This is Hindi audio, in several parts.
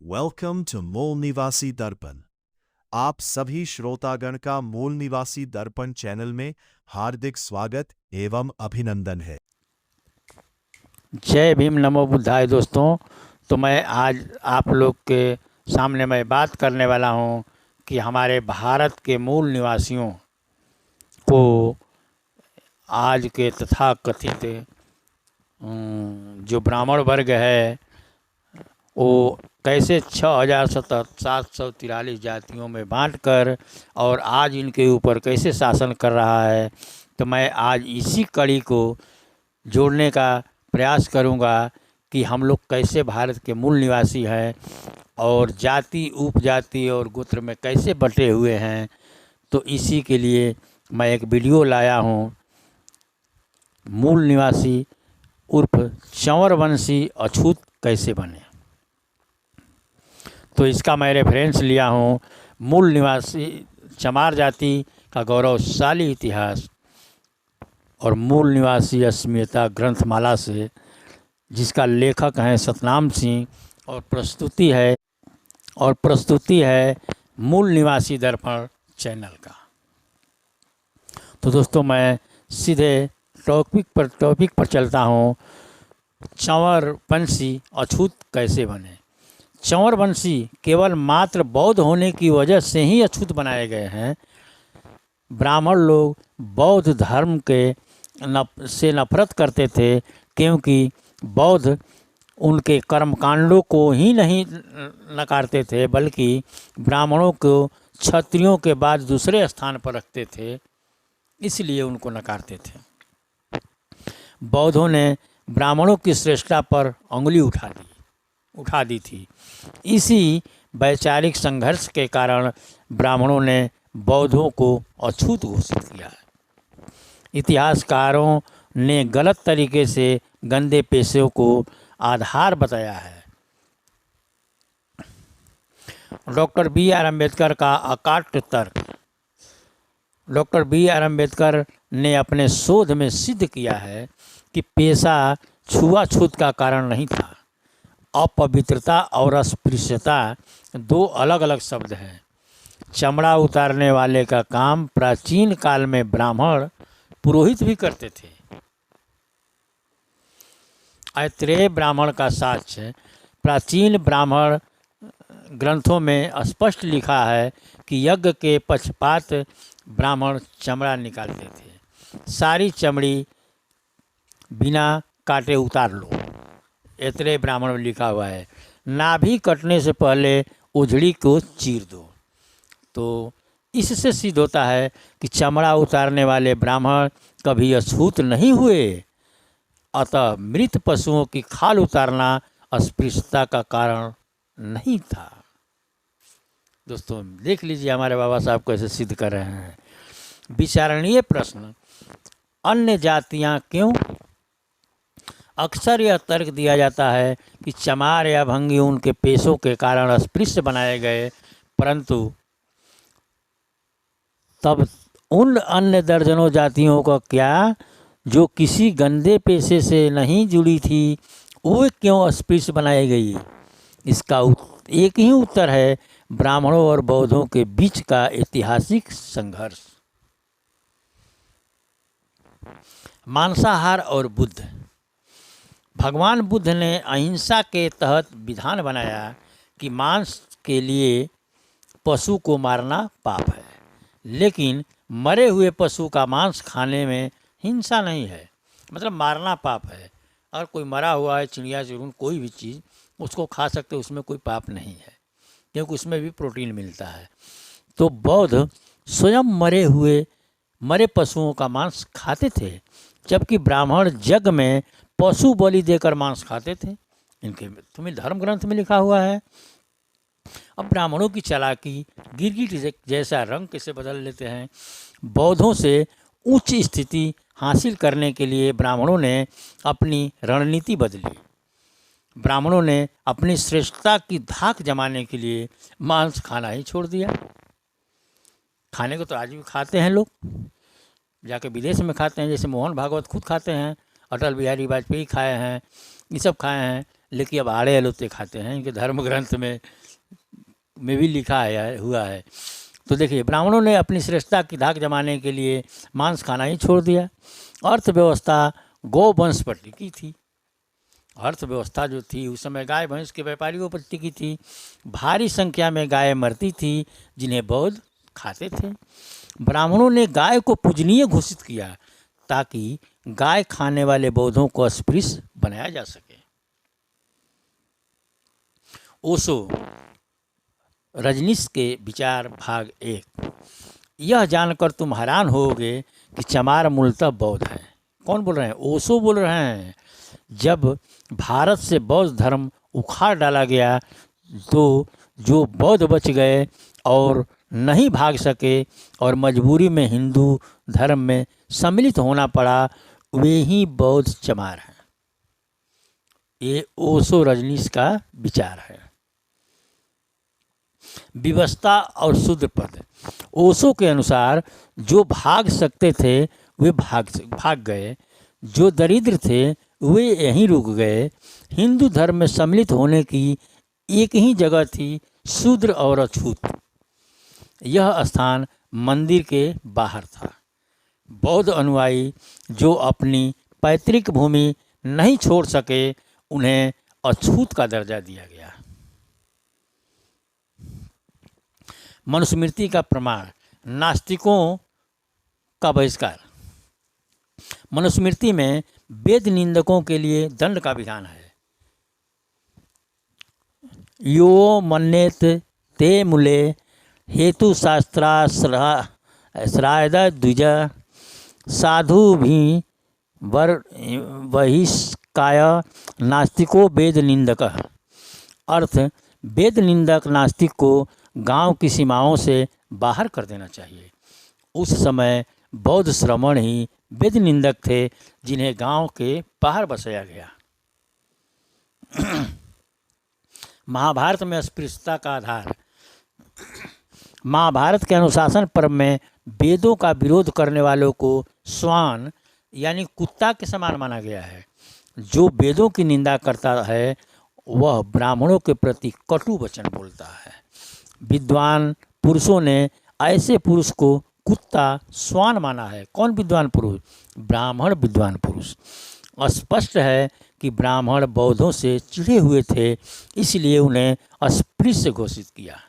वेलकम टू मूल निवासी दर्पण। आप सभी श्रोतागण का मूल निवासी दर्पण चैनल में हार्दिक स्वागत एवं अभिनंदन है। जय भीम, नमो बुद्धाय। दोस्तों, तो मैं आज आप लोग के सामने मैं बात करने वाला हूं कि हमारे भारत के मूल निवासियों को आज के तथाकथित जो ब्राह्मण वर्ग है वो कैसे 6,743 जातियों में बांटकर और आज इनके ऊपर कैसे शासन कर रहा है। तो मैं आज इसी कड़ी को जोड़ने का प्रयास करूंगा कि हम लोग कैसे भारत के मूल निवासी हैं और जाति, उपजाति और गोत्र में कैसे बटे हुए हैं। तो इसी के लिए मैं एक वीडियो लाया हूं, मूल निवासी उर्फ चंवर वंशी अछूत कैसे बने। तो इसका मैं रेफरेंस लिया हूँ मूल निवासी चमार जाति का गौरवशाली इतिहास और मूल निवासी अस्मिता ग्रंथमाला से, जिसका लेखक हैं सतनाम सिंह और प्रस्तुति है मूल निवासी दर्पण चैनल का। तो दोस्तों, मैं सीधे टॉपिक पर चलता हूँ। चंवर वंशी अछूत कैसे बने। चंवर वंशी केवल मात्र बौद्ध होने की वजह से ही अछूत बनाए गए हैं। ब्राह्मण लोग बौद्ध धर्म से नफरत करते थे, क्योंकि बौद्ध उनके कर्मकांडों को ही नहीं नकारते थे, बल्कि ब्राह्मणों को क्षत्रियों के बाद दूसरे स्थान पर रखते थे, इसलिए उनको नकारते थे। बौद्धों ने ब्राह्मणों की श्रेष्ठता पर उंगली उठा दी थी। इसी वैचारिक संघर्ष के कारण ब्राह्मणों ने बौद्धों को अछूत घोषित किया है। इतिहासकारों ने गलत तरीके से गंदे पेशों को आधार बताया है। डॉक्टर बी आर अम्बेडकर का अकाट्य तर्क। डॉक्टर बी आर अम्बेडकर ने अपने शोध में सिद्ध किया है कि पेशा छुआछूत का कारण नहीं था। अपवित्रता और अस्पृश्यता दो अलग अलग शब्द हैं। चमड़ा उतारने वाले का काम प्राचीन काल में ब्राह्मण पुरोहित भी करते थे। ऐत्रेय ब्राह्मण का साक्ष्य प्राचीन ब्राह्मण ग्रंथों में स्पष्ट लिखा है कि यज्ञ के पक्षपात ब्राह्मण चमड़ा निकालते थे। सारी चमड़ी बिना काटे उतार लो, ऐत्रेय ब्राह्मण में लिखा हुआ है। नाभि कटने से पहले उजड़ी को चीर दो। तो इससे सिद्ध होता है कि चमड़ा उतारने वाले ब्राह्मण कभी अछूत नहीं हुए। अतः मृत पशुओं की खाल उतारना अस्पृश्यता का कारण नहीं था। दोस्तों, देख लीजिए हमारे बाबा साहब कैसे सिद्ध कर रहे हैं। विचारणीय प्रश्न, अन्य जातियां क्यों? अक्सर यह तर्क दिया जाता है कि चमार या भंगी उनके पेशों के कारण अस्पृश्य बनाए गए, परंतु तब उन अन्य दर्जनों जातियों का क्या जो किसी गंदे पेशे से नहीं जुड़ी थी, वो क्यों अस्पृश्य बनाई गई? इसका एक ही उत्तर है, ब्राह्मणों और बौद्धों के बीच का ऐतिहासिक संघर्ष। मांसाहार और बुद्ध। भगवान बुद्ध ने अहिंसा के तहत विधान बनाया कि मांस के लिए पशु को मारना पाप है, लेकिन मरे हुए पशु का मांस खाने में हिंसा नहीं है। मतलब मारना पाप है। अगर कोई मरा हुआ है, चिड़िया चुरुन कोई भी चीज़, उसको खा सकते, उसमें कोई पाप नहीं है, क्योंकि उसमें भी प्रोटीन मिलता है। तो बौद्ध स्वयं मरे पशुओं का मांस खाते थे, जबकि ब्राह्मण यज्ञ में पशु बलि देकर मांस खाते थे। इनके तुम्हें धर्म ग्रंथ में लिखा हुआ है। अब ब्राह्मणों की चालाकी, गिरगिट जैसा रंग कैसे बदल लेते हैं। बौद्धों से उच्च स्थिति हासिल करने के लिए ब्राह्मणों ने अपनी रणनीति बदली। ब्राह्मणों ने अपनी श्रेष्ठता की धाक जमाने के लिए मांस खाना ही छोड़ दिया। खाने को तो आज भी खाते हैं लोग, जाके विदेश में खाते हैं, जैसे मोहन भागवत खुद खाते हैं, अटल बिहारी वाजपेयी खाए हैं, ये सब खाए हैं, लेकिन अब आड़े अलोते खाते हैं। इनके धर्म ग्रंथ में भी लिखा है हुआ है। तो देखिए, ब्राह्मणों ने अपनी श्रेष्ठता की धाक जमाने के लिए मांस खाना ही छोड़ दिया। अर्थव्यवस्था गौ वंश पर टिकी थी। अर्थव्यवस्था जो थी उस समय गाय भैंस के व्यापारियों पर टिकी थी। भारी संख्या में गाय मरती थी जिन्हें बौद्ध खाते थे। ब्राह्मणों ने गाय को पूजनीय घोषित किया ताकि गाय खाने वाले बौद्धों को अस्पृश्य बनाया जा सके। ओशो रजनीश के विचार भाग 1। यह जानकर तुम हैरान होगे कि चमार मूलतः बौद्ध है। कौन बोल रहे हैं? ओशो बोल रहे हैं। जब भारत से बौद्ध धर्म उखाड़ डाला गया तो जो बौद्ध बच गए और नहीं भाग सके और मजबूरी में हिंदू धर्म में सम्मिलित होना पड़ा, वे ही बौद्ध चमार हैं। ये ओशो रजनीश का विचार है। विवस्ता और शूद्र पद। ओशो के अनुसार जो भाग सकते थे वे भाग गए, जो दरिद्र थे वे यहीं रुक गए। हिंदू धर्म में सम्मिलित होने की एक ही जगह थी, शूद्र और अछूत। यह स्थान मंदिर के बाहर था। बौद्ध अनुयायी जो अपनी पैतृक भूमि नहीं छोड़ सके, उन्हें अछूत का दर्जा दिया गया। मनुस्मृति का प्रमाण। नास्तिकों का बहिष्कार। मनुस्मृति में वेद निंदकों के लिए दंड का विधान है। यो मन्येत ते मूले हेतु शास्त्राश्रायद द्विज साधु भी बहिष्काय नास्तिको वेद निंदक। अर्थ, वेद निंदक नास्तिक को गांव की सीमाओं से बाहर कर देना चाहिए। उस समय बौद्ध श्रमण ही वेद निंदक थे जिन्हें गांव के बाहर बसाया गया। महाभारत में अस्पृश्यता का आधार। महाभारत के अनुशासन पर्व में वेदों का विरोध करने वालों को श्वान यानी कुत्ता के समान माना गया है। जो वेदों की निंदा करता है वह ब्राह्मणों के प्रति कटु वचन बोलता है। विद्वान पुरुषों ने ऐसे पुरुष को कुत्ता, श्वान माना है। कौन विद्वान पुरुष? ब्राह्मण विद्वान पुरुष। स्पष्ट है कि ब्राह्मण बौद्धों से चिढ़े हुए थे, इसलिए उन्हें अस्पृश्य घोषित किया।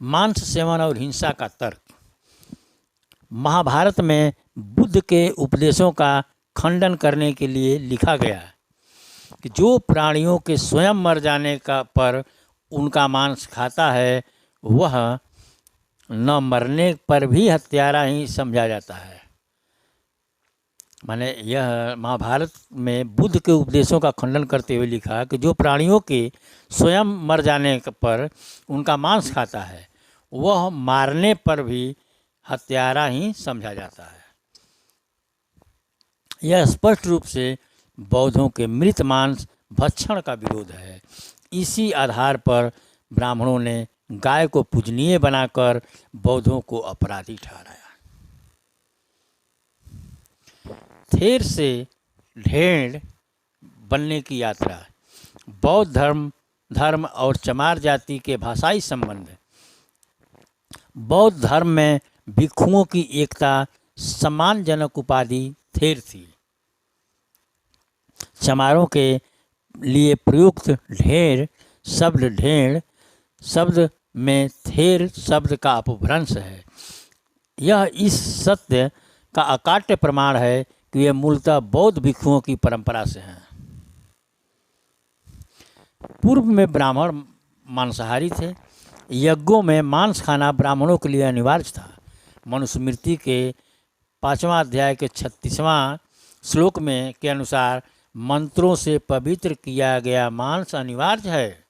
मांस सेवन और हिंसा का तर्क। महाभारत में बुद्ध के उपदेशों का खंडन करने के लिए लिखा गया कि जो प्राणियों के स्वयं मर जाने का पर उनका मांस खाता है वह न मरने पर भी हत्यारा ही समझा जाता है। माने यह महाभारत में बुद्ध के उपदेशों का खंडन करते हुए लिखा कि जो प्राणियों के स्वयं मर जाने पर उनका मांस खाता है वह मारने पर भी हत्यारा ही समझा जाता है। यह स्पष्ट रूप से बौद्धों के मृत मांस भक्षण का विरोध है। इसी आधार पर ब्राह्मणों ने गाय को पूजनीय बनाकर बौद्धों को अपराधी ठहराया। थेर से ढेर बनने की यात्रा। बौद्ध धर्म और चमार जाति के भाषाई संबंध। बौद्ध धर्म में भिक्षुओं की एकता सम्मानजनक उपाधि थेर थी। चमारों के लिए प्रयुक्त ढेर शब्द में थेर शब्द का अपभ्रंश है। यह इस सत्य का अकाट्य प्रमाण है कि वे मूलतः बौद्ध भिक्षुओं की परंपरा से हैं। पूर्व में ब्राह्मण मांसाहारी थे। यज्ञों में मांस खाना ब्राह्मणों के लिए अनिवार्य था। मनुस्मृति के 5वां अध्याय के 36वां श्लोक में के अनुसार मंत्रों से पवित्र किया गया मांस अनिवार्य है।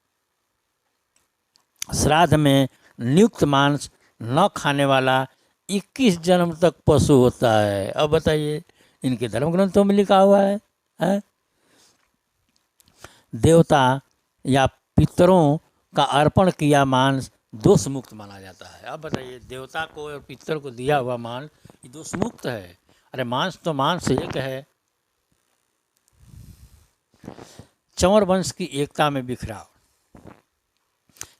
श्राद्ध में नियुक्त मांस न खाने वाला 21 जन्म तक पशु होता है। अब बताइए, इनके धर्म ग्रंथों में लिखा हुआ है? देवता या पितरों का अर्पण किया मांस दोष मुक्त माना जाता है। अब बताइए, देवता को और पितर को दिया हुआ मांस ये दोष मुक्त है? अरे मांस तो मांस एक है। चंवर वंश की एकता में बिखराव,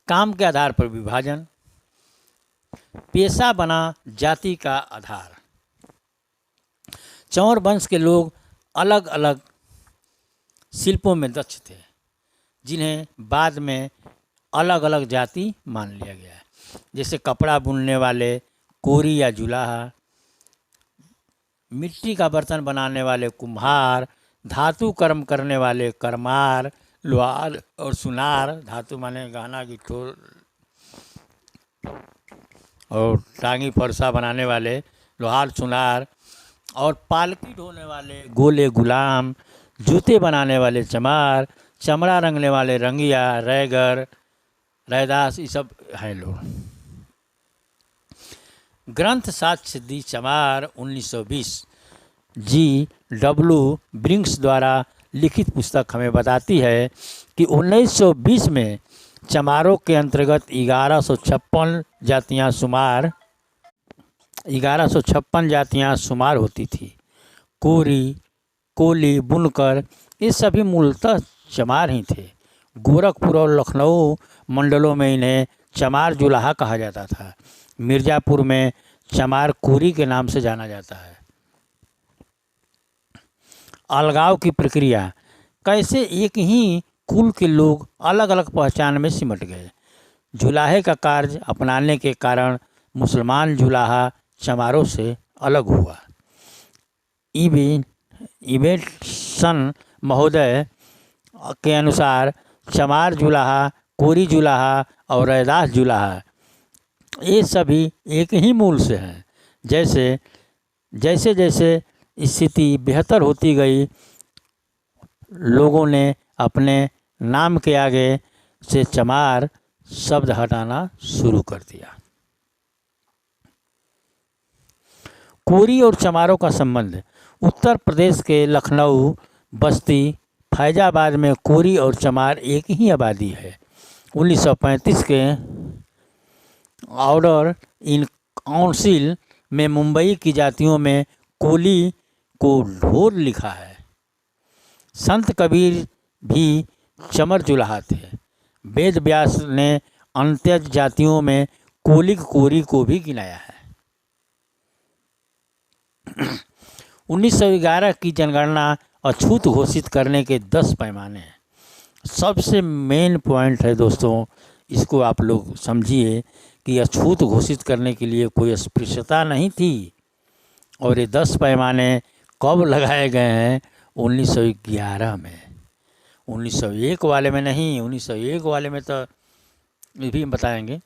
काम के आधार पर विभाजन, पेशा बना जाति का आधार। चंवर वंश के लोग अलग अलग शिल्पों में दक्ष थे, जिन्हें बाद में अलग अलग जाति मान लिया गया है। जैसे कपड़ा बुनने वाले कोरी या जुलाहा, मिट्टी का बर्तन बनाने वाले कुम्हार, धातु कर्म करने वाले करमार, लोहार और सुनार, धातु माने गहना गिट्ठोर और टांगी फरसा बनाने वाले लोहार सुनार, और पालकी ढोने वाले गोले गुलाम, जूते बनाने वाले चमार, चमड़ा रंगने वाले रंगिया, रैगर, रैदास, ये सब हैं लोग। ग्रंथ साक्ष्य दी चमार 1920 G.W. ब्रिंक्स द्वारा लिखित पुस्तक हमें बताती है कि 1920 में चमारों के अंतर्गत 1156 जातियां शुमार होती थी। कोरी, कोली, बुनकर, ये सभी मूलतः चमार ही थे। गोरखपुर और लखनऊ मंडलों में इन्हें चमार जुलाहा कहा जाता था। मिर्ज़ापुर में चमार कोरी के नाम से जाना जाता है। अलगाव की प्रक्रिया, कैसे एक ही कुल के लोग अलग अलग पहचान में सिमट गए। जुलाहे का कार्य अपनाने के कारण मुसलमान जुलाहा चमारों से अलग हुआ। इवेंटसन महोदय के अनुसार चमार जुलाहा, कोरी जुलाहा और रैदास जुलाहा ये सभी एक ही मूल से हैं। जैसे जैसे स्थिति बेहतर होती गई, लोगों ने अपने नाम के आगे से चमार शब्द हटाना शुरू कर दिया। कोरी और चमारों का संबंध, उत्तर प्रदेश के लखनऊ, बस्ती, फैजाबाद में कोरी और चमार एक ही आबादी है। 1935 के ऑर्डर इन काउंसिल में मुंबई की जातियों में कोली को ढोर लिखा है। संत कबीर भी चमर जुलाहा थे। वेद व्यास ने अंत्यज जातियों में कोलिक कोरी को भी गिनाया है। 1911 की जनगणना अछूत घोषित करने के 10 पैमाने हैं। सबसे मेन पॉइंट है दोस्तों, इसको आप लोग समझिए कि अछूत घोषित करने के लिए कोई अस्पृश्यता नहीं थी। और ये 10 पैमाने कब लगाए गए हैं? 1911 में। 1901 वाले में नहीं, 1901 वाले में तो ये भी बताएंगे।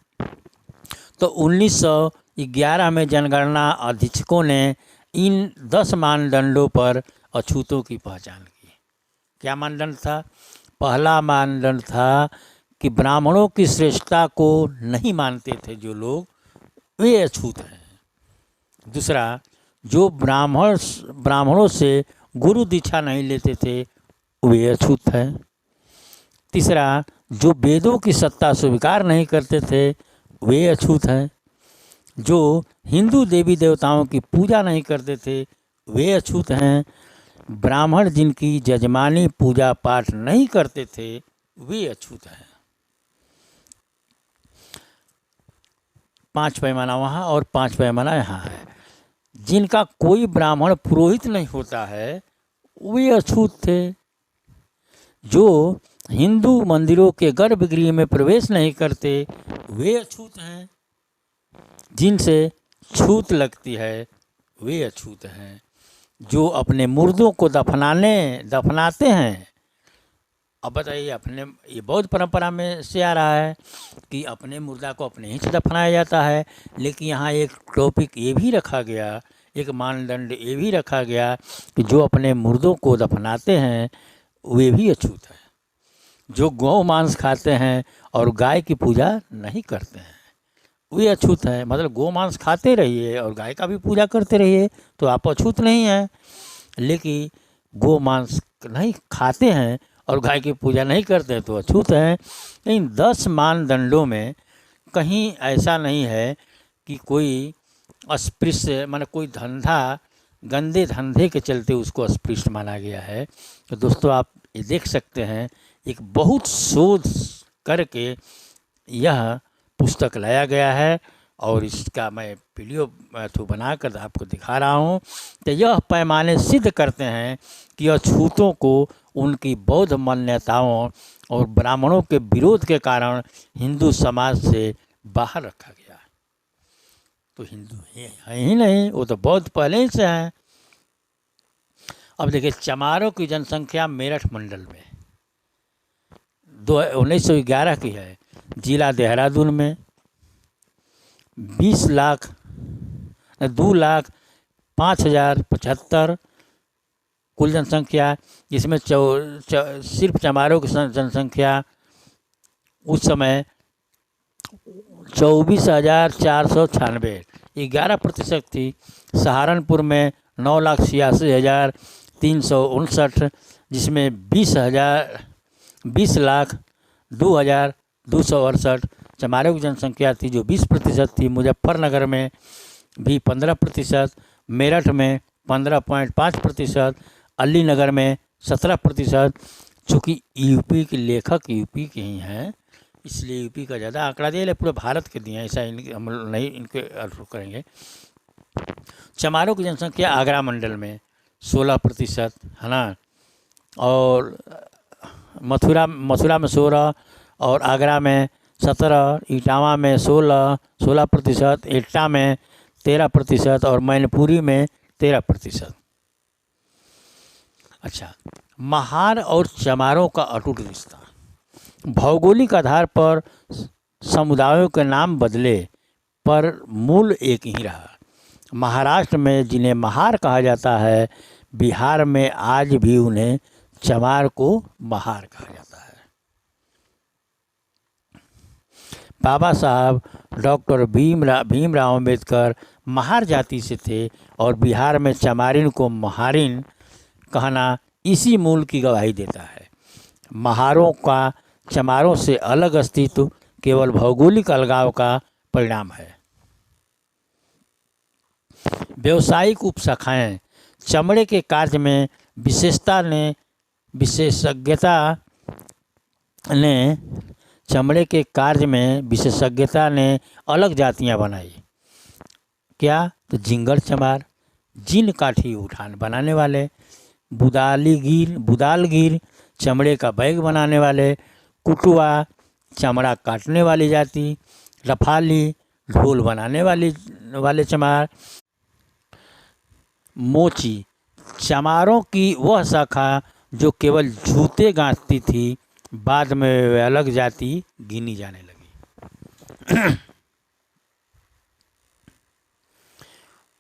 तो 1911 में जनगणना अधीक्षकों ने इन 10 मानदंडों पर अछूतों की पहचान की। क्या मानदंड था? पहला मानदंड था कि ब्राह्मणों की श्रेष्ठता को नहीं मानते थे जो लोग, वे अछूत हैं। दूसरा, जो ब्राह्मणों से गुरु दीक्षा नहीं लेते थे वे अछूत हैं। तीसरा, जो वेदों की सत्ता स्वीकार नहीं करते थे वे अछूत हैं। जो हिंदू देवी देवताओं की पूजा नहीं करते थे वे अछूत हैं। ब्राह्मण जिनकी जजमानी पूजा पाठ नहीं करते थे वे अछूत हैं। 5 पैमाना वहाँ और 5 पैमाना यहाँ है। जिनका कोई ब्राह्मण पुरोहित नहीं होता है वे अछूत थे। जो हिंदू मंदिरों के गर्भगृह में प्रवेश नहीं करते वे अछूत हैं। जिनसे छूत लगती है वे अछूत हैं। जो अपने मुर्दों को दफनाते हैं, अब बताइए, अपने ये बौद्ध परंपरा में से आ रहा है कि अपने मुर्दा को अपने ही से दफनाया जाता है। लेकिन यहाँ एक टॉपिक ये भी रखा गया, एक मानदंड ये भी रखा गया कि जो अपने मुर्दों को दफनाते हैं वे भी अछूत हैं। जो गौ मांस खाते हैं और गाय की पूजा नहीं करते हैं वे अछूत हैं। मतलब गौ मांस खाते रहिए और गाय का भी पूजा करते रहिए तो आप अछूत नहीं हैं। लेकिन गौ मांस नहीं खाते हैं और गाय की पूजा नहीं करते हैं तो अछूत हैं। इन 10 मानदंडों में कहीं ऐसा नहीं है कि कोई अस्पृश्य, माने कोई धंधा, गंदे धंधे के चलते उसको अस्पृश्य माना गया है। तो दोस्तों आप ये देख सकते हैं, एक बहुत शोध करके यह पुस्तक लाया गया है और इसका मैं वीडियो थ्रू बनाकर आपको दिखा रहा हूँ। तो यह पैमाने सिद्ध करते हैं कि अछूतों को उनकी बौद्ध मान्यताओं और ब्राह्मणों के विरोध के कारण हिंदू समाज से बाहर रखा गया। तो हिंदू है ही नहीं, वो तो बौद्ध पहले ही से हैं। अब देखिए, चमारों की जनसंख्या मेरठ मंडल में 1911 की है। जिला देहरादून में 2,05,075 कुल जनसंख्या, जिसमें सिर्फ चमारों की जनसंख्या उस समय 24,496 11% थी। सहारनपुर में 9,86,359, जिसमें 20,02,268 चमारों की जनसंख्या थी, जो 20% थी। मुजफ्फरनगर में भी 15%, मेरठ में 15.5%, अलीनगर में 17%। चूँकि यूपी के लेखक यूपी के ही हैं, इसलिए यूपी का ज़्यादा आंकड़ा दिया, लेकिन पूरे भारत के दिए, ऐसा हम नहीं इनके अर्थ करेंगे। चमारों की जनसंख्या आगरा मंडल में 16%, है ना, और मथुरा में 16, और आगरा में 17, इटावा में 16%, एटा में 13% और मैनपुरी में 13%। अच्छा, महार और चमारों का अटूट रिश्ता। भौगोलिक आधार पर समुदायों के नाम बदले पर मूल एक ही रहा। महाराष्ट्र में जिन्हें महार कहा जाता है, बिहार में आज भी उन्हें चमार को महार कहा जाता है। बाबा साहब डॉक्टर भीमराव अम्बेडकर महार जाति से थे और बिहार में चमारिन को महारिन कहना इसी मूल की गवाही देता है। महारों का चमारों से अलग अस्तित्व केवल भौगोलिक अलगाव का परिणाम है। व्यावसायिक उपशाखाएं। चमड़े के कार्य में विशेषज्ञता ने अलग जातियां बनाई। क्या? तो जिंगर चमार, जिन काठी उठान बनाने वाले, बुदालगिर चमड़े का बैग बनाने वाले, कुटुआ चमड़ा काटने वाली जाति, रफाली ढोल बनाने वाले चमार, मोची चमारों की वह शाखा जो केवल जूते गांथती थी, बाद में वे अलग जाति गिनी जाने लगी।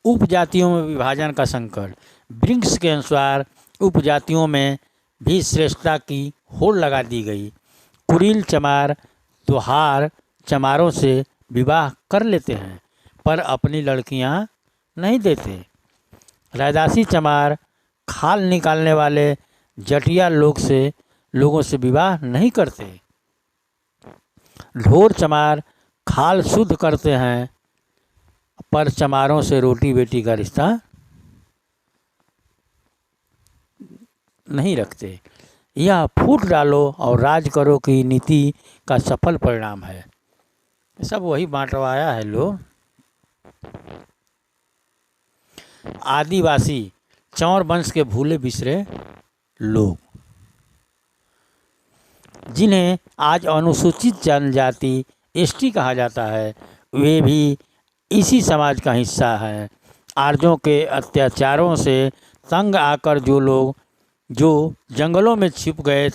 उपजातियों में विभाजन का संकट। ब्रिंक्स के अनुसार उपजातियों में भी श्रेष्ठता की होड़ लगा दी गई। कुरील चमार त्योहार चमारों से विवाह कर लेते हैं पर अपनी लड़कियां नहीं देते। रैदासी चमार खाल निकालने वाले जटिया लोगों से विवाह नहीं करते। ढोर चमार खाल शुद्ध करते हैं पर चमारों से रोटी बेटी का रिश्ता नहीं रखते। यह फूट डालो और राज करो की नीति का सफल परिणाम है। सब वही बांटवाया है लोग। आदिवासी चौर वंश के भूले बिसरे लोग, जिन्हें आज अनुसूचित जनजाति एसटी कहा जाता है, वे भी इसी समाज का हिस्सा हैं। आर्यों के अत्याचारों से तंग आकर जो जंगलों में छिप गए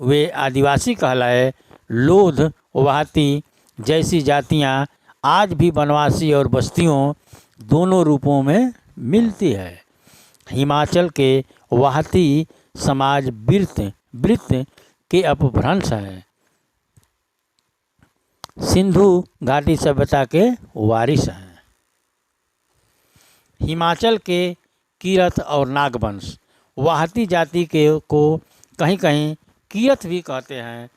वे आदिवासी कहलाए। लोध वाहती जैसी जातियां आज भी वनवासी और बस्तियों दोनों रूपों में मिलती है। हिमाचल के वाहती समाज वृत्त के अपभ्रंश हैं। सिंधु घाटी सभ्यता के वारिस हैं। हिमाचल के कीरत और नागवंश वाहती जाति को कहीं कहीं कीरत भी कहते हैं।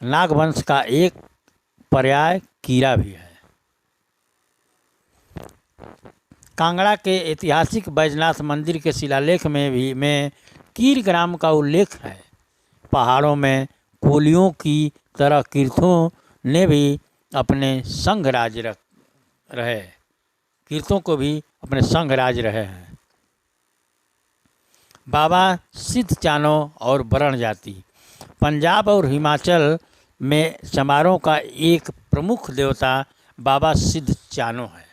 नागवंश का एक पर्याय कीरा भी है। कांगड़ा के ऐतिहासिक बैजनाथ मंदिर के शिलालेख में कीर ग्राम का उल्लेख है। पहाड़ों में कोलियों की तरह कीर्तों ने भी अपने संग राज रहे, कीर्तों को भी अपने संग राज रहे हैं। बाबा सिद्ध चानो और वरण जाति। पंजाब और हिमाचल में चमारों का एक प्रमुख देवता बाबा सिद्ध चानो है।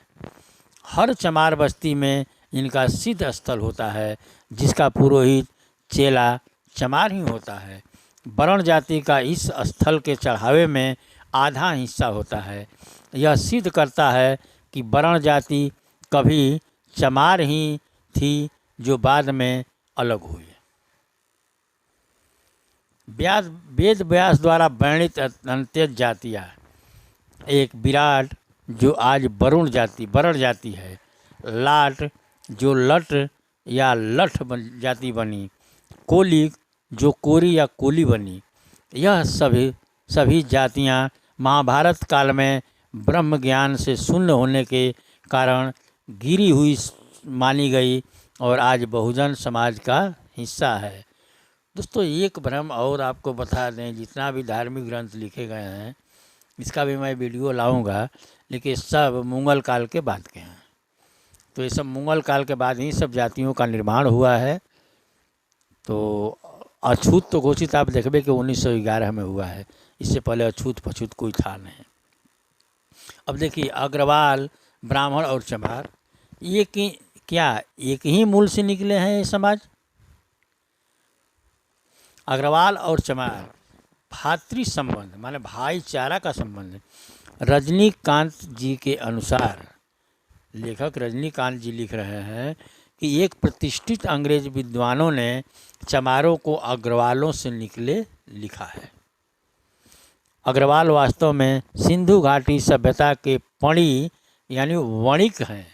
हर चमार बस्ती में इनका सिद्ध स्थल होता है, जिसका पुरोहित चेला चमार ही होता है। वरण जाति का इस स्थल के चढ़ावे में आधा हिस्सा होता है। यह सिद्ध करता है कि वरण जाति कभी चमार ही थी, जो बाद में अलग हुई। वेद व्यास द्वारा वर्णित अंत्यज जातियाँ। एक विराट जो आज वरुण जाति है, लाट जो लट या लठ जाति बनी, कोली जो कोरी या कोली बनी। यह सभी जातियाँ महाभारत काल में ब्रह्म ज्ञान से शून्य होने के कारण गिरी हुई मानी गई और आज बहुजन समाज का हिस्सा है। दोस्तों, एक भ्रम और आपको बता दें, जितना भी धार्मिक ग्रंथ लिखे गए हैं इसका भी मैं वीडियो लाऊंगा, लेकिन सब मुगल काल के बाद के हैं। तो ये सब मुगल काल के बाद ही सब जातियों का निर्माण हुआ है। तो अछूत तो घोषित आप देखबे कि 1911 में हुआ है, इससे पहले अछूत पछूत कोई था नहीं। अब देखिए, अग्रवाल, ब्राह्मण और चमार ये क्या एक ही मूल से निकले हैं ये समाज? अग्रवाल और चमार भातृ संबंध माने भाईचारा का संबंध। रजनीकांत जी के अनुसार, लेखक रजनीकांत जी लिख रहे हैं कि एक प्रतिष्ठित अंग्रेज विद्वानों ने चमारों को अग्रवालों से निकले लिखा है। अग्रवाल वास्तव में सिंधु घाटी सभ्यता के पणी यानी वणिक हैं।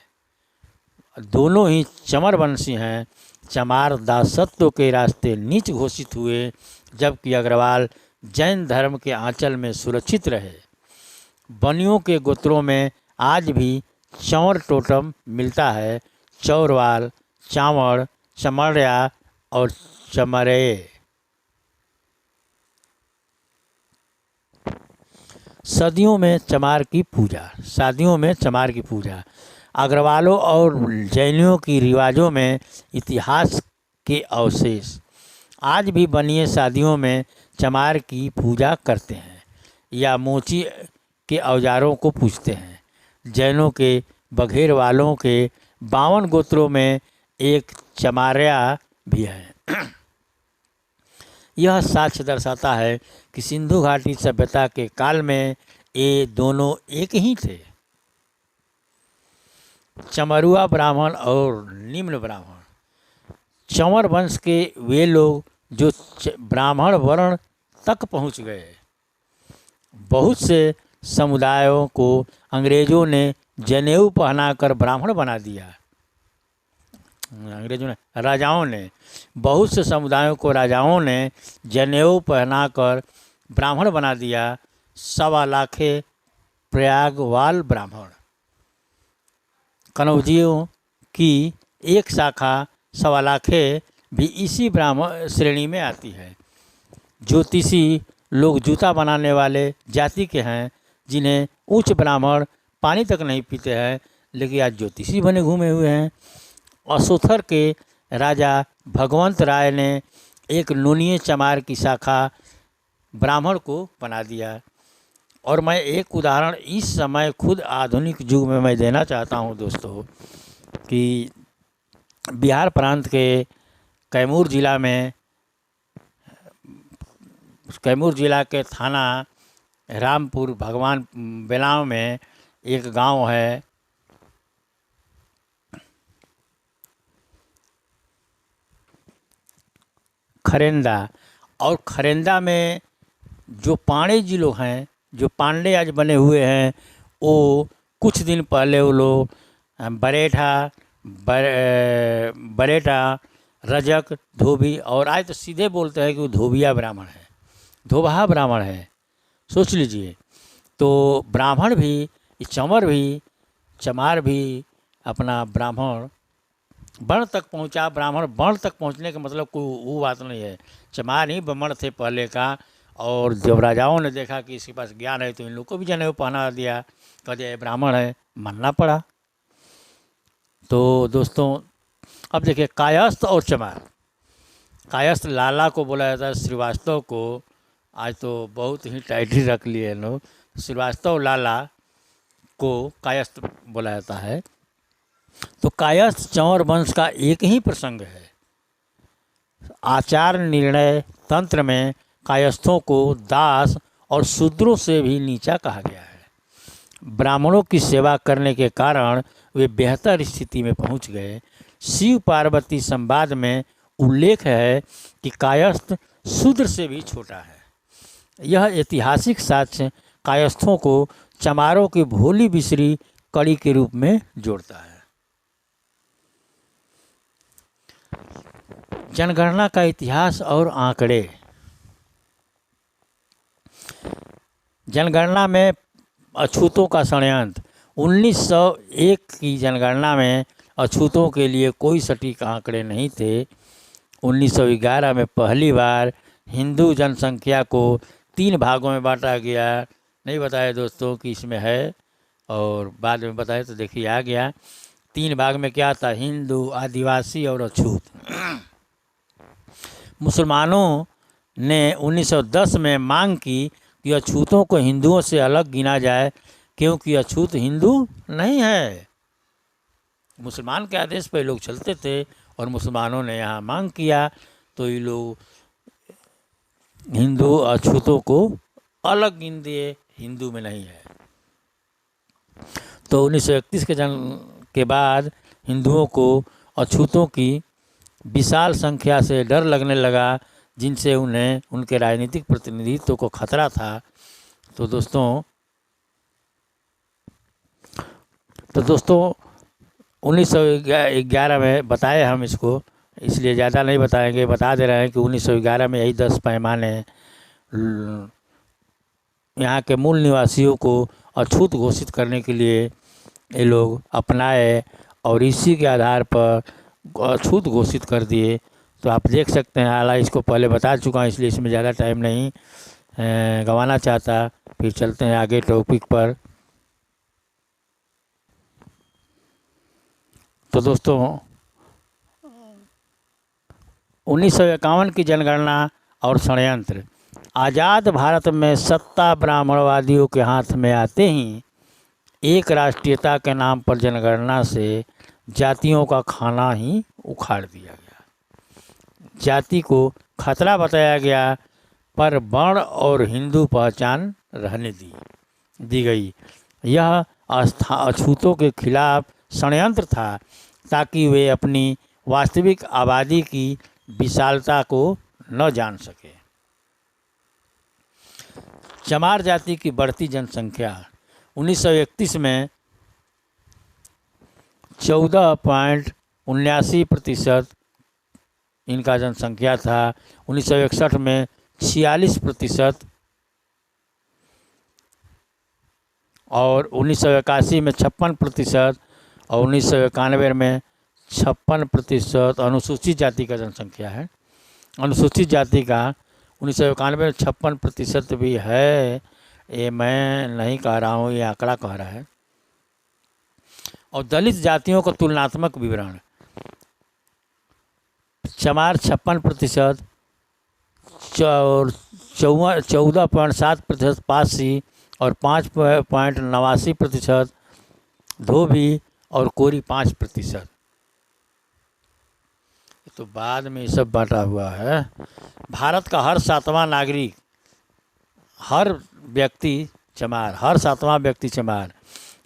दोनों ही चमर वंशी हैं। चमार दासत्व के रास्ते नीच घोषित हुए, जबकि अग्रवाल जैन धर्म के आंचल में सुरक्षित रहे। बनियों के गोत्रों में आज भी चौर टोटम मिलता है। चौरवाल, चावड़, चमरिया और चमरे। शादियों में चमार की पूजा। अग्रवालों और जैनियों की रिवाजों में इतिहास के अवशेष। आज भी बनिए शादियों में चमार की पूजा करते हैं या मोची के औजारों को पूजते हैं। जैनों के बघेर वालों के 52 गोत्रों में एक चमारिया भी है। यह साक्ष्य दर्शाता है कि सिंधु घाटी सभ्यता के काल में ये दोनों एक ही थे। चमरुआ ब्राह्मण और निम्न ब्राह्मण। चंवर वंश के वे लोग जो ब्राह्मण वर्ण तक पहुंच गए। बहुत से समुदायों को अंग्रेजों ने जनेऊ पहनाकर ब्राह्मण बना दिया। बहुत से समुदायों को राजाओं ने जनेऊ पहनाकर ब्राह्मण बना दिया। 1.25 लाख प्रयागवाल ब्राह्मण। कनौजियों की एक शाखा 1.25 लाख भी इसी ब्राह्मण श्रेणी में आती है। ज्योतिषी लोग जूता बनाने वाले जाति के हैं, जिन्हें उच्च ब्राह्मण पानी तक नहीं पीते हैं, लेकिन आज ज्योतिषी बने घूमे हुए हैं। असोथर के राजा भगवंत राय ने एक नूनिये चमार की शाखा ब्राह्मण को बना दिया। और मैं एक उदाहरण इस समय खुद आधुनिक युग में मैं देना चाहता हूं दोस्तों, कि बिहार प्रांत के कैमूर जिला के थाना रामपुर भगवान बेलाव में एक गांव है खरेंदा। और खरेंदा में जो पांडे जी लोग हैं, जो पांडे आज बने हुए हैं, वो कुछ दिन पहले वो लोग बरेटा, रजक, धोबी, और आज तो सीधे बोलते हैं कि वो धोबिया ब्राह्मण है, धोबहा ब्राह्मण है। सोच लीजिए। तो ब्राह्मण भी, चमार भी अपना ब्राह्मण वर्ण तक पहुंचा। ब्राह्मण वर्ण तक पहुंचने का मतलब कोई वो बात नहीं है। चमार ही ब्राह्मण थे पहले का, और जब राजाओं ने देखा कि इसके पास ज्ञान है तो इन लोग को भी जनेऊ पहना दिया, कह दिया ये ब्राह्मण है, मानना पड़ा। तो दोस्तों अब देखिए कायस्थ और चमार। कायस्थ लाला को बोला जाता है, श्रीवास्तव को आज तो बहुत ही टाइटली रख लिए लोग, श्रीवास्तव लाला को कायस्थ बोला जाता है। तो कायस्थ चंवर वंश का एक ही प्रसंग है। आचार निर्णय तंत्र में कायस्थों को दास और शूद्रों से भी नीचा कहा गया है। ब्राह्मणों की सेवा करने के कारण वे बेहतर स्थिति में पहुंच गए। शिव पार्वती संवाद में उल्लेख है कि कायस्थ शूद्र से भी छोटा है। यह ऐतिहासिक साक्ष्य कायस्थों को चमारों की भोली बिसरी कड़ी के रूप में जोड़ता है। जनगणना का इतिहास और आंकड़े। जनगणना में अछूतों का षड्यंत्र। 1901 की जनगणना में अछूतों के लिए कोई सटीक आंकड़े नहीं थे। 1911 में पहली बार हिंदू जनसंख्या को 3 भागों में बांटा गया। नहीं बताया दोस्तों कि इसमें है, और बाद में बताया तो देखिए आ गया। 3 भाग में क्या था, हिंदू, आदिवासी और अछूत। मुसलमानों ने 1910 में मांग की कि अछूतों को हिंदुओं से अलग गिना जाए, क्योंकि अछूत हिंदू नहीं है। मुसलमान के आदेश पर लोग चलते थे, और मुसलमानों ने यहाँ मांग किया तो ये लोग हिंदू अछूतों को अलग गिन दिए, हिंदू में नहीं है। तो 1931 के के बाद हिंदुओं को अछूतों की विशाल संख्या से डर लगने लगा, जिनसे उन्हें उनके राजनीतिक प्रतिनिधित्व को खतरा था। तो दोस्तों 1911 में बताए हम इसको, इसलिए ज़्यादा नहीं बताएंगे, बता दे रहे हैं कि 1911 में यही 10 पैमाने यहाँ के मूल निवासियों को अछूत घोषित करने के लिए ये लोग अपनाए, और इसी के आधार पर अछूत घोषित कर दिए। तो आप देख सकते हैं, हालांकि इसको पहले बता चुका हूँ, इसलिए इसमें ज़्यादा टाइम नहीं गंवाना चाहता। फिर चलते हैं आगे टॉपिक पर। तो दोस्तों 1951 की जनगणना और षड्यंत्र। आज़ाद भारत में सत्ता ब्राह्मणवादियों के हाथ में आते ही एक राष्ट्रीयता के नाम पर जनगणना से जातियों का खाना ही उखाड़ दिया गया। जाति को खतरा बताया गया, पर वर्ण और हिंदू पहचान रहने दी गई। यह अछूतों के खिलाफ षड्यंत्र था, ताकि वे अपनी वास्तविक आबादी की विशालता को न जान सके। चमार जाति की बढ़ती जनसंख्या। 1931 में 14.79% इनका जनसंख्या था। 1961 में 46%, और 1981 में 56%, और 1991 में 56% अनुसूचित जाति का जनसंख्या है। अनुसूचित जाति का 1991 में 56% भी है, ये मैं नहीं कह रहा हूँ, ये आंकड़ा कह रहा है। और दलित जातियों का तुलनात्मक विवरण। चमार 56%, 14.7% पारसी, और 5.89% धोबी, और कोरी 5%। तो बाद में ये सब बांटा हुआ है। भारत का हर 7वां नागरिक, हर व्यक्ति चमार, हर 7वां व्यक्ति चमार।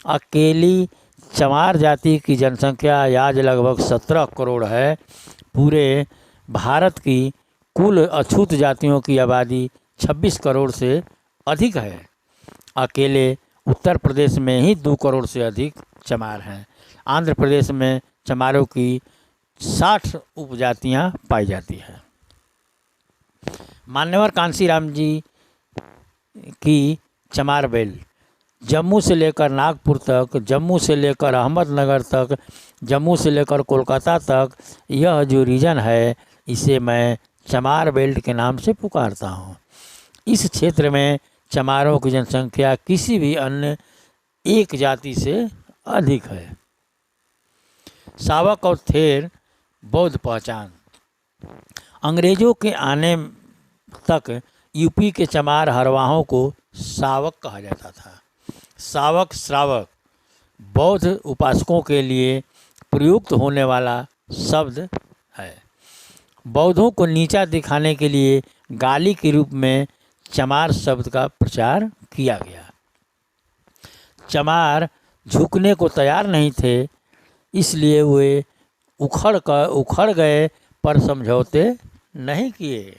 अकेली चमार जाति की जनसंख्या आज लगभग 17 करोड़ है। पूरे भारत की कुल अछूत जातियों की आबादी 26 करोड़ से अधिक है। अकेले उत्तर प्रदेश में ही 2 करोड़ से अधिक चमार हैं। आंध्र प्रदेश में चमारों की 60 उपजातियां पाई जाती हैं। मान्यवर कांसीराम जी की चमार बेल। जम्मू से लेकर नागपुर तक, जम्मू से लेकर अहमदनगर तक, जम्मू से लेकर कोलकाता तक, यह जो रीजन है इसे मैं चमार बेल्ट के नाम से पुकारता हूँ। इस क्षेत्र में चमारों की जनसंख्या किसी भी अन्य एक जाति से अधिक है। सावक और थेर बौद्ध पहचान। अंग्रेजों के आने तक यूपी के चमार हरवाहों को सावक कहा जाता था। सावक श्रावक बौद्ध उपासकों के लिए प्रयुक्त होने वाला शब्द है। बौद्धों को नीचा दिखाने के लिए गाली के रूप में चमार शब्द का प्रचार किया गया। चमार झुकने को तैयार नहीं थे, इसलिए वे उखड़ गए पर समझौते नहीं किए।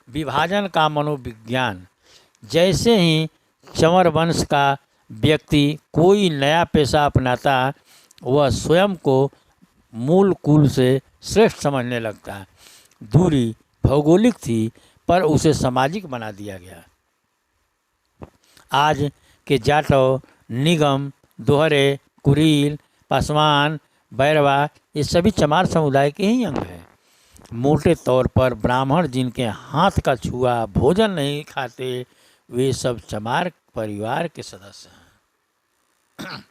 विभाजन का मनोविज्ञान। जैसे ही चंवर वंश का व्यक्ति कोई नया पेशा अपनाता, वह स्वयं को मूल कुल से श्रेष्ठ समझने लगता। दूरी भौगोलिक थी पर उसे सामाजिक बना दिया गया। आज के जाटव, निगम, दोहरे, कुरील, पासवान, बैरवा ये सभी चमार समुदाय के ही अंग हैं। मोटे तौर पर ब्राह्मण जिनके हाथ का छुआ भोजन नहीं खाते, वे सब चमार परिवार के सदस्य हैं।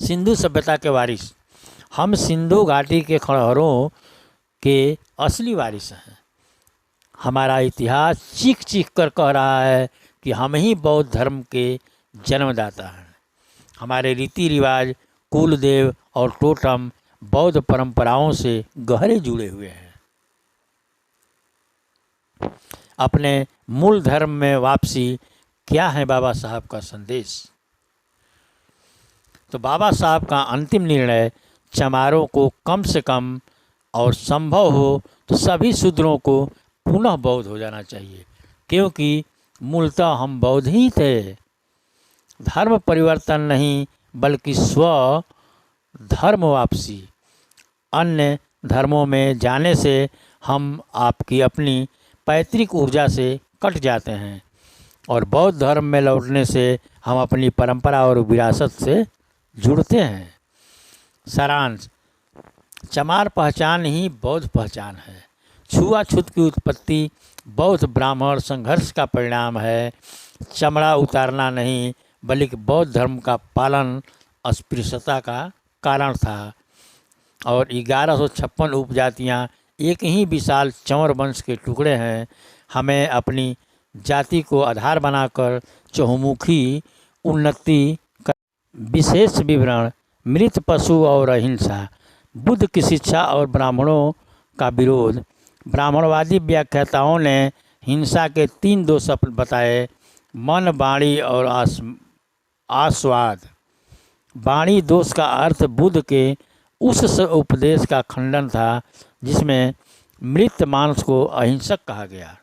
सिंधु सभ्यता के वारिस। हम सिंधु घाटी के खड़हरों के असली वारिस हैं। हमारा इतिहास चीख चीख कर कह रहा है कि हम ही बौद्ध धर्म के जन्मदाता हैं। हमारे रीति रिवाज, कुल देव और टोटम बौद्ध परंपराओं से गहरे जुड़े हुए हैं। अपने मूल धर्म में वापसी क्या है बाबा साहब का संदेश? तो बाबा साहब का अंतिम निर्णय चमारों को कम से कम और संभव हो तो सभी शूद्रों को पुनः बौद्ध हो जाना चाहिए, क्योंकि मूलतः हम बौद्ध ही थे। धर्म परिवर्तन नहीं बल्कि स्व धर्म वापसी। अन्य धर्मों में जाने से हम आपकी अपनी पैतृक ऊर्जा से कट जाते हैं और बौद्ध धर्म में लौटने से हम अपनी परंपरा और विरासत से जुड़ते हैं। सारांश। चमार पहचान ही बौद्ध पहचान है। छुआछूत की उत्पत्ति बौद्ध ब्राह्मण संघर्ष का परिणाम है। चमड़ा उतारना नहीं बल्कि बौद्ध धर्म का पालन अस्पृश्यता का कारण था और 1156 उपजातियाँ एक ही विशाल चंवर वंश के टुकड़े हैं। हमें अपनी जाति को आधार बनाकर चहुमुखी उन्नति कर। विशेष विवरण। मृत पशु और अहिंसा। बुद्ध की शिक्षा और ब्राह्मणों का विरोध। ब्राह्मणवादी व्याख्याताओं ने हिंसा के 3 दोष बताए: मन, वाणी और आस्वाद। वाणी दोष का अर्थ बुद्ध के उस उपदेश का खंडन था जिसमें मृत मांस को अहिंसक कहा गया।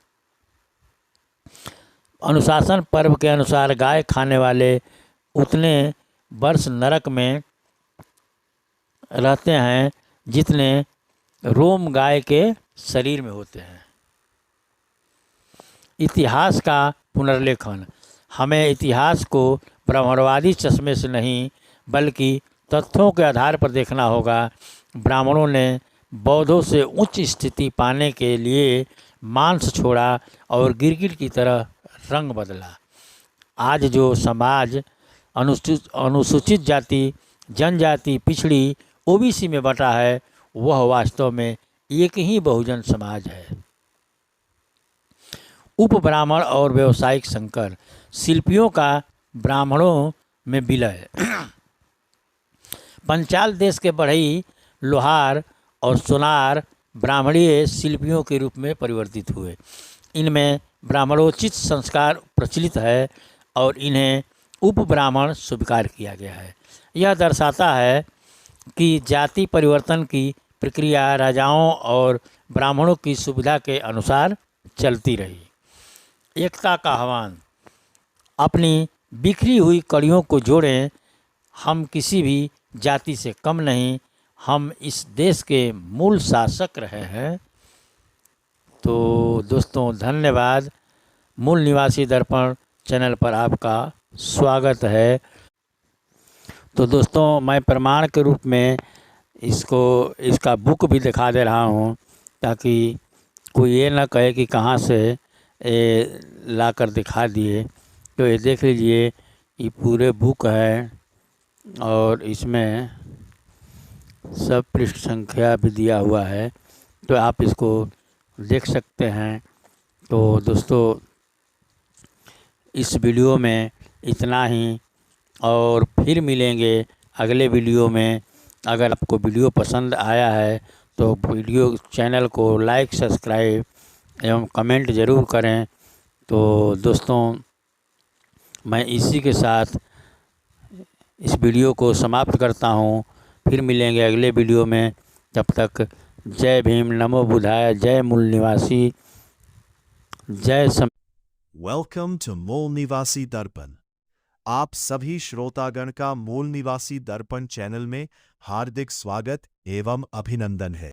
अनुशासन पर्व के अनुसार गाय खाने वाले उतने वर्ष नरक में रहते हैं जितने रोम गाय के शरीर में होते हैं। इतिहास का पुनर्लेखन। हमें इतिहास को ब्राह्मणवादी चश्मे से नहीं बल्कि तथ्यों के आधार पर देखना होगा। ब्राह्मणों ने बौद्धों से उच्च स्थिति पाने के लिए मांस छोड़ा और गिरगिट की तरह रंग बदला। आज जो समाज अनुसूचित जाति, जनजाति, पिछड़ी, ओबीसी में बटा है, वह वास्तव में एक ही बहुजन समाज है। उप ब्राह्मण और व्यवसायिक संकर। शिल्पियों का ब्राह्मणों में विलय। पंचाल देश के बढ़ई, लोहार और सोनार ब्राह्मणीय शिल्पियों के रूप में परिवर्तित हुए। इनमें ब्राह्मणोचित संस्कार प्रचलित है और इन्हें उप ब्राह्मण स्वीकार किया गया है। यह दर्शाता है कि जाति परिवर्तन की प्रक्रिया राजाओं और ब्राह्मणों की सुविधा के अनुसार चलती रही। एकता का आह्वान। अपनी बिखरी हुई कड़ियों को जोड़ें। हम किसी भी जाति से कम नहीं, हम इस देश के मूल शासक रहे हैं। तो दोस्तों धन्यवाद। मूल निवासी दर्पण चैनल पर आपका स्वागत है। तो दोस्तों, मैं प्रमाण के रूप में इसका बुक भी दिखा दे रहा हूँ, ताकि कोई ये ना कहे कि कहाँ से ये ला कर दिखा दिए। तो ये देख लीजिए, ये पूरे बुक है और इसमें सब पृष्ठ संख्या भी दिया हुआ है, तो आप इसको देख सकते हैं। तो दोस्तों, इस वीडियो में इतना ही, और फिर मिलेंगे अगले वीडियो में। अगर आपको वीडियो पसंद आया है तो चैनल को लाइक, सब्सक्राइब एवं कमेंट ज़रूर करें। तो दोस्तों, मैं इसी के साथ इस वीडियो को समाप्त करता हूँ। फिर मिलेंगे अगले वीडियो में। तब तक जय भीम, नमो बुद्धाय, जय मूल निवासी, जय सम। वेलकम टू मूल निवासी दर्पण। आप सभी श्रोतागण का मूल निवासी दर्पण चैनल में हार्दिक स्वागत एवं अभिनंदन है।